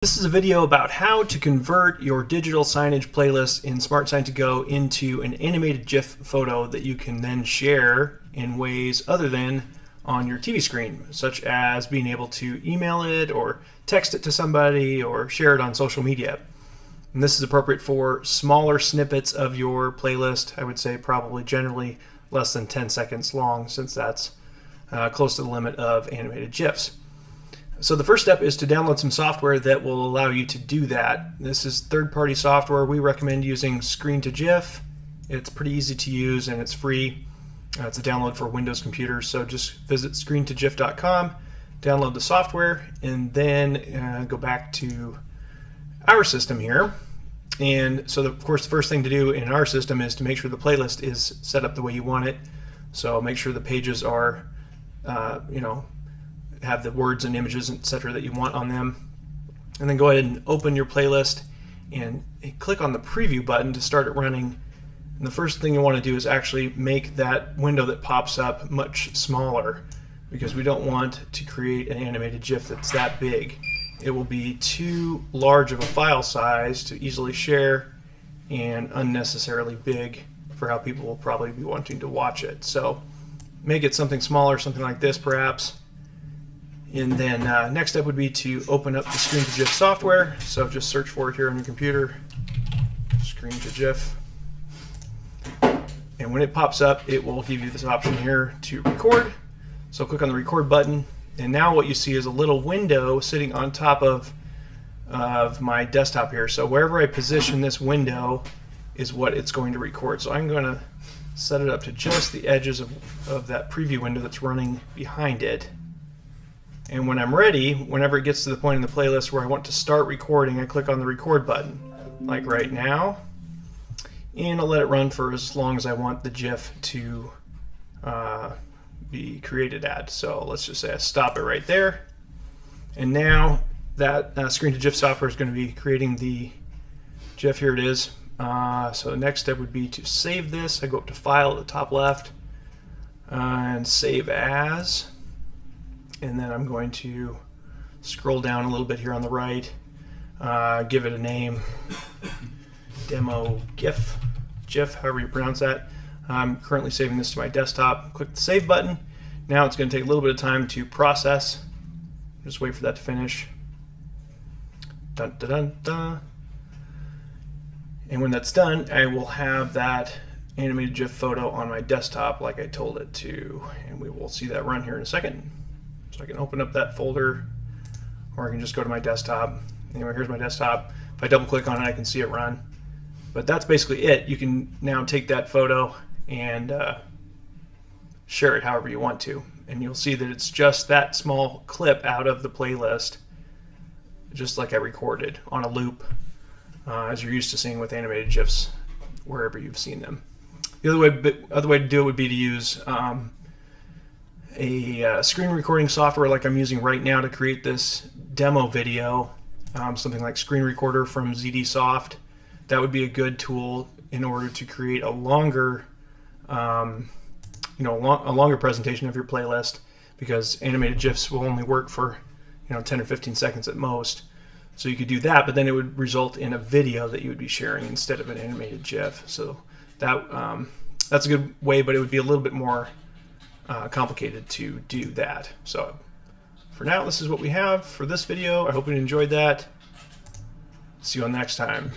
This is a video about how to convert your digital signage playlist in SmartSign2Go into an animated GIF photo that you can then share in ways other than on your TV screen, such as being able to email it or text it to somebody or share it on social media. And this is appropriate for smaller snippets of your playlist. I would say probably generally less than 10 seconds long, since that's close to the limit of animated GIFs. So the first step is to download some software that will allow you to do that. This is third-party software. We recommend using Screen2GIF. It's pretty easy to use and it's free. It's a download for Windows computers, so just visit screen2gif.com, download the software, and then go back to our system here. And so of course the first thing to do in our system is to make sure the playlist is set up the way you want it. So make sure the pages are have the words and images, etc. that you want on them. And then go ahead and open your playlist and click on the preview button to start it running. And the first thing you want to do is actually make that window that pops up much smaller, because we don't want to create an animated GIF that's that big. It will be too large of a file size to easily share and unnecessarily big for how people will probably be wanting to watch it. So make it something smaller, something like this perhaps. And then next step would be to open up the Screen2GIF software. So just search for it here on your computer, Screen2GIF. And when it pops up, it will give you this option here to record. So click on the record button. And now what you see is a little window sitting on top of my desktop here. So wherever I position this window is what it's going to record. So I'm going to set it up to just the edges of that preview window that's running behind it. And when I'm ready, whenever it gets to the point in the playlist where I want to start recording, I click on the record button, like right now, and I'll let it run for as long as I want the GIF to be created at. So let's just say I stop it right there. And now that Screen2GIF software is going to be creating the GIF. Here it is. So the next step would be to save this. I go up to File at the top left and Save As. And then I'm going to scroll down a little bit here on the right, give it a name, Demo GIF, however you pronounce that. I'm currently saving this to my desktop. Click the Save button. Now it's going to take a little bit of time to process. Just wait for that to finish. Dun, dun, dun, dun. And when that's done, I will have that animated GIF photo on my desktop like I told it to. And we will see that run here in a second. So I can open up that folder, or I can just go to my desktop. Anyway, here's my desktop. If I double click on it, I can see it run. But that's basically it. You can now take that photo and share it however you want to. And you'll see that it's just that small clip out of the playlist, just like I recorded on a loop, as you're used to seeing with animated GIFs wherever you've seen them. The other way to do it would be to use a screen recording software like I'm using right now to create this demo video, something like Screen Recorder from ZDSoft. That would be a good tool in order to create a longer, a longer presentation of your playlist, because animated GIFs will only work for 10 or 15 seconds at most. So you could do that, but then it would result in a video that you would be sharing instead of an animated GIF. So that that's a good way, but it would be a little bit more complicated to do that. So for now, this is what we have for this video. I hope you enjoyed that. See you on next time.